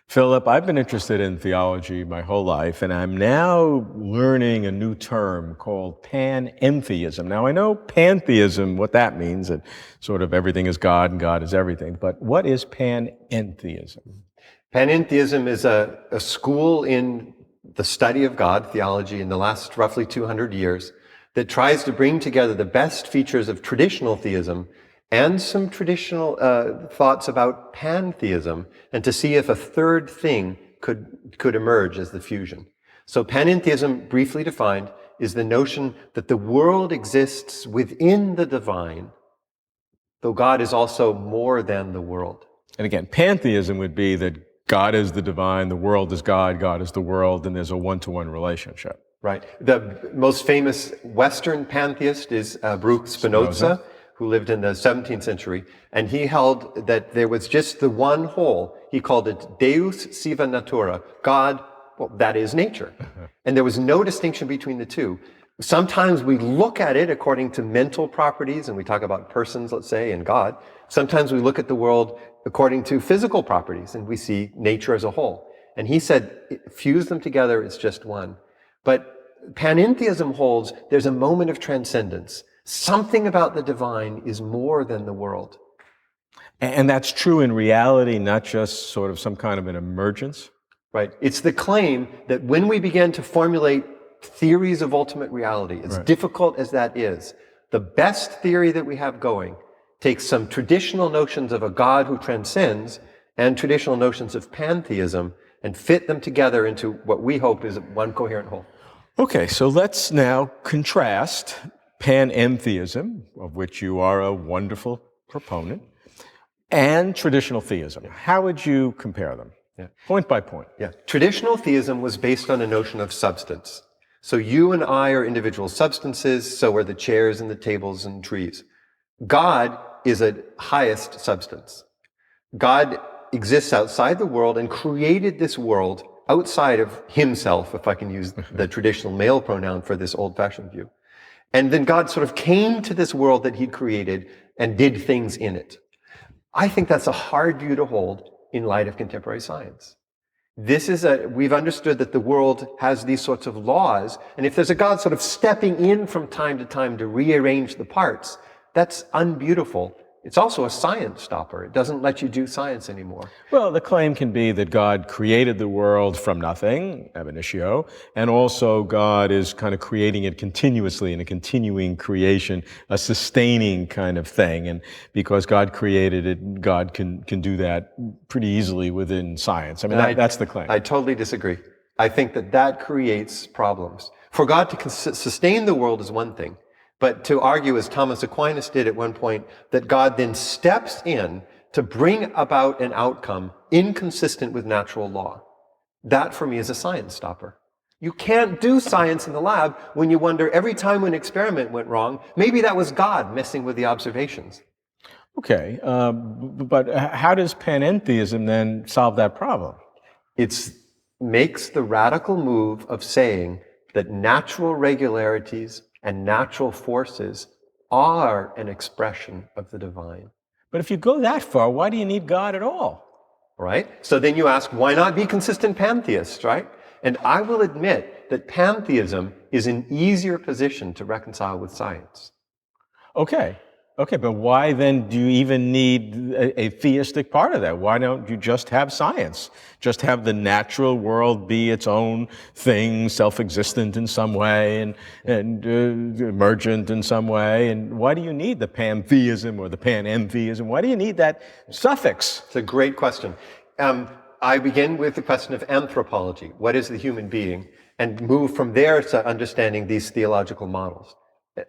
Philip, I've been interested in theology my whole life, and I'm now learning a new term called panentheism. Now, I know pantheism, what that means, that sort of everything is God and God is everything, but what is panentheism? Panentheism is a school in the study of God, theology, in the last roughly 200 years that tries to bring together the best features of traditional theism and some traditional thoughts about pantheism, and to see if a third thing could emerge as the fusion. So panentheism, briefly defined, is the notion that the world exists within the divine, though God is also more than the world. And again, pantheism would be that God is the divine, the world is God, God is the world, and there's a one-to-one relationship. Right. The most famous Western pantheist is Baruch Spinoza, who lived in the 17th century, and he held that there was just the one whole. He called it Deus sive natura, God, well, that is nature. And there was no distinction between the two. Sometimes we look at it according to mental properties, and we talk about persons, let's say, and God. Sometimes we look at the world according to physical properties, and we see nature as a whole. And he said, fuse them together, it's just one. But panentheism holds there's a moment of transcendence. Something about the divine is more than the world. And that's true in reality, not just sort of some kind of an emergence? Right. It's the claim that when we begin to formulate theories of ultimate reality, as difficult as that is, the best theory that we have going takes some traditional notions of a God who transcends and traditional notions of pantheism and fit them together into what we hope is one coherent whole. Okay, so let's now contrast panentheism, of which you are a wonderful proponent, and traditional theism. How would you compare them? Point by point. Traditional theism was based on a notion of substance. So you and I are individual substances, so are the chairs and the tables and trees. God is a highest substance. God exists outside the world and created this world outside of himself, if I can use the traditional male pronoun for this old-fashioned view. And then God sort of came to this world that he'd created and did things in it. I think that's a hard view to hold in light of contemporary science. We've understood that the world has these sorts of laws, and if there's a God sort of stepping in from time to time to rearrange the parts, that's unbeautiful. It's also a science stopper. It doesn't let you do science anymore. Well, the claim can be that God created the world from nothing, ab initio, and also God is kind of creating it continuously in a continuing creation, a sustaining kind of thing. And because God created it, God can do that pretty easily within science. I mean, that's the claim. I totally disagree. I think that creates problems. For God to sustain the world is one thing. But to argue, as Thomas Aquinas did at one point, that God then steps in to bring about an outcome inconsistent with natural law, that for me is a science stopper. You can't do science in the lab when you wonder every time an experiment went wrong, maybe that was God messing with the observations. Okay, but how does panentheism then solve that problem? It makes the radical move of saying that natural regularities and natural forces are an expression of the divine. But if you go that far, why do you need God at all? Right? So then you ask, why not be consistent pantheists, right? And I will admit that pantheism is an easier position to reconcile with science. Okay, but why then do you even need a theistic part of that? Why don't you just have science? Just have the natural world be its own thing, self-existent in some way and emergent in some way. And why do you need the pantheism or the panentheism? Why do you need that suffix? It's a great question. I begin with the question of anthropology. What is the human being? And move from there to understanding these theological models.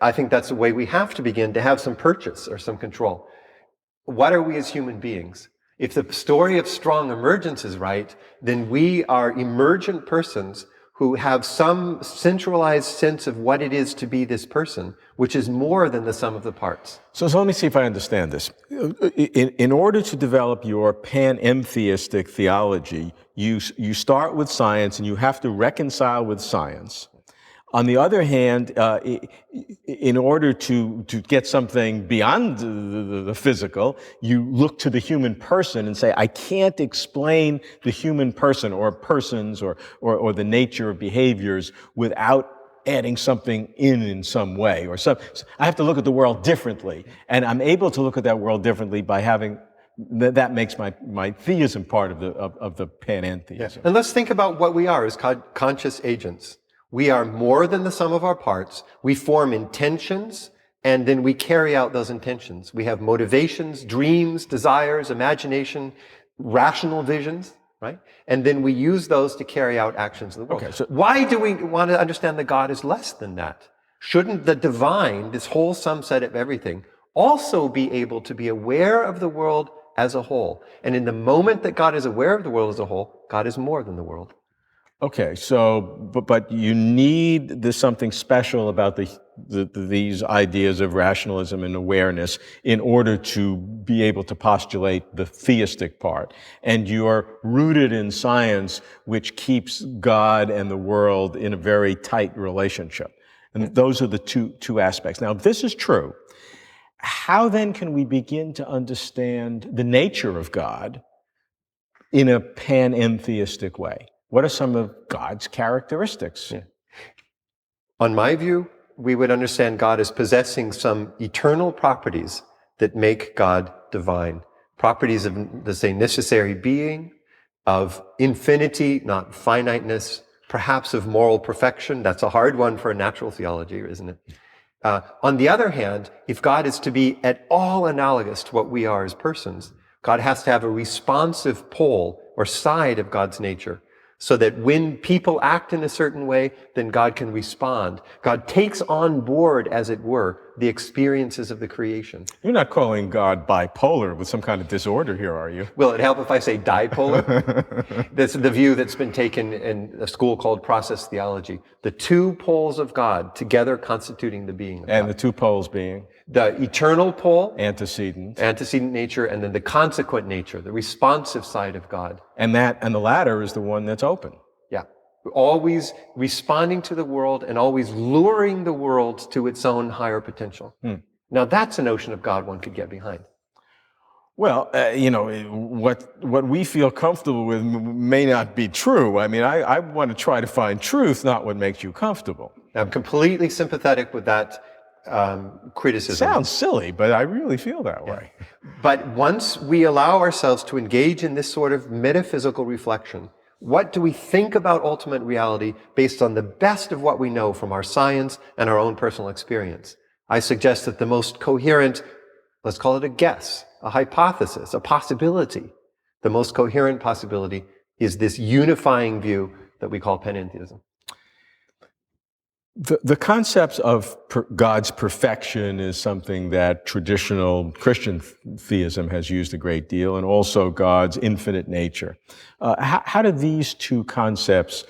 I think that's the way we have to begin to have some purchase or some control. What are we as human beings? If the story of strong emergence is right, then we are emergent persons who have some centralized sense of what it is to be this person, which is more than the sum of the parts. So let me see if I understand this. In order to develop your panentheistic theology, you start with science and you have to reconcile with science. On the other hand, in order to get something beyond the physical, you look to the human person and say, I can't explain the human person or persons or the nature of behaviors without adding something in some way. I have to look at the world differently. And I'm able to look at that world differently by having that makes my theism part of the panentheism. Yeah. And let's think about what we are as conscious agents. We are more than the sum of our parts. We form intentions, and then we carry out those intentions. We have motivations, dreams, desires, imagination, rational visions, right? And then we use those to carry out actions in the world. Okay, so why do we want to understand that God is less than that? Shouldn't the divine, this whole sum set of everything, also be able to be aware of the world as a whole? And in the moment that God is aware of the world as a whole, God is more than the world. Okay, so, but you need there's something special about these ideas of rationalism and awareness in order to be able to postulate the theistic part. And you're rooted in science, which keeps God and the world in a very tight relationship. And those are the two aspects. Now, if this is true, how then can we begin to understand the nature of God in a panentheistic way? What are some of God's characteristics? Yeah. On my view, we would understand God as possessing some eternal properties that make God divine. Properties of, let's say, necessary being, of infinity, not finiteness, perhaps of moral perfection. That's a hard one for a natural theology, isn't it? On the other hand, if God is to be at all analogous to what we are as persons, God has to have a responsive pole or side of God's nature, so that when people act in a certain way, then God can respond. God takes on board, as it were, the experiences of the creation. You're not calling God bipolar with some kind of disorder here, are you? Will it help if I say dipolar? That's the view that's been taken in a school called process theology. The two poles of God together constituting the being of God. And the two poles being? The eternal pole, antecedent nature, and then the consequent nature, the responsive side of God. And the latter is the one that's open. Yeah. Always responding to the world and always luring the world to its own higher potential. Now that's a notion of God one could get behind. Well, what we feel comfortable with may not be true. I mean, I want to try to find truth, not what makes you comfortable. I'm completely sympathetic with that criticism. Sounds silly, but I really feel that way. But once we allow ourselves to engage in this sort of metaphysical reflection, what do we think about ultimate reality based on the best of what we know from our science and our own personal experience? I suggest that the most coherent, let's call it a guess, a hypothesis, a possibility, the most coherent possibility is this unifying view that we call panentheism. The concept of God's perfection is something that traditional Christian theism has used a great deal, and also God's infinite nature. How do these two concepts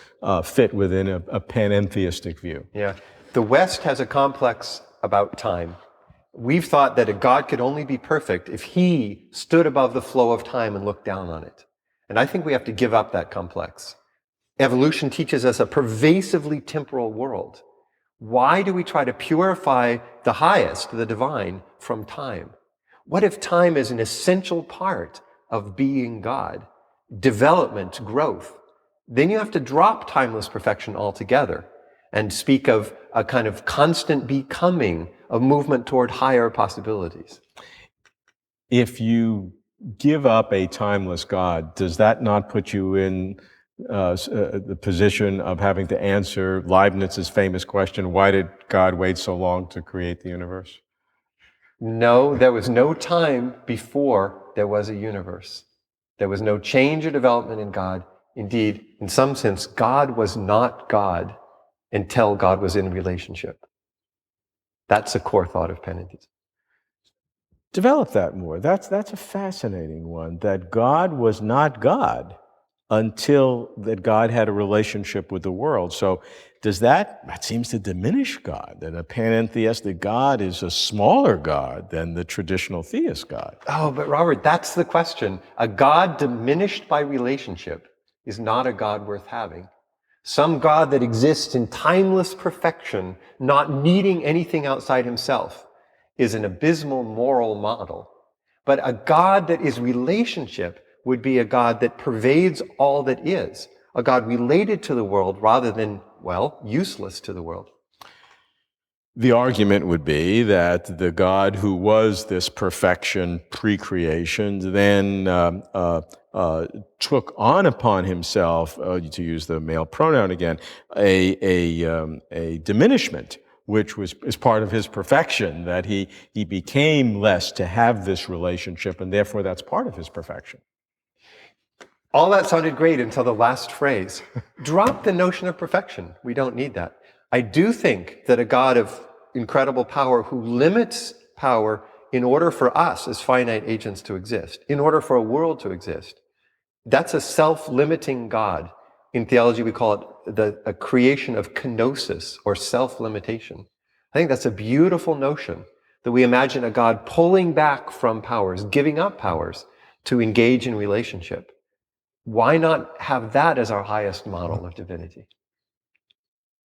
fit within a panentheistic view? Yeah. The West has a complex about time. We've thought that a God could only be perfect if he stood above the flow of time and looked down on it. And I think we have to give up that complex. Evolution teaches us a pervasively temporal world. Why do we try to purify the highest, the divine, from time? What if time is an essential part of being God? Development, growth. Then you have to drop timeless perfection altogether and speak of a kind of constant becoming, a movement toward higher possibilities. If you give up a timeless God, does that not put you in the position of having to answer Leibniz's famous question, why did God wait so long to create the universe? No, there was no time before there was a universe. There was no change or development in God. Indeed, in some sense, God was not God until God was in a relationship. That's a core thought of panentheism. Develop that more. That's a fascinating one, that God was not God until that God had a relationship with the world. So that seems to diminish God, that a panentheistic God is a smaller God than the traditional theist God. Oh, but Robert, that's the question. A God diminished by relationship is not a God worth having. some God that exists in timeless perfection, not needing anything outside himself, is an abysmal moral model. But a God that is relationship would be a God that pervades all that is, a God related to the world rather than, well, useless to the world. The argument would be that the God who was this perfection pre-creation then took on upon himself, to use the male pronoun again, a diminishment, which is part of his perfection, that he became less to have this relationship, and therefore that's part of his perfection. All that sounded great until the last phrase. Drop the notion of perfection. We don't need that. I do think that a God of incredible power who limits power in order for us as finite agents to exist, in order for a world to exist, that's a self-limiting God. In theology, we call it a creation of kenosis, or self-limitation. I think that's a beautiful notion, that we imagine a God pulling back from powers, giving up powers to engage in relationship. Why not have that as our highest model of divinity?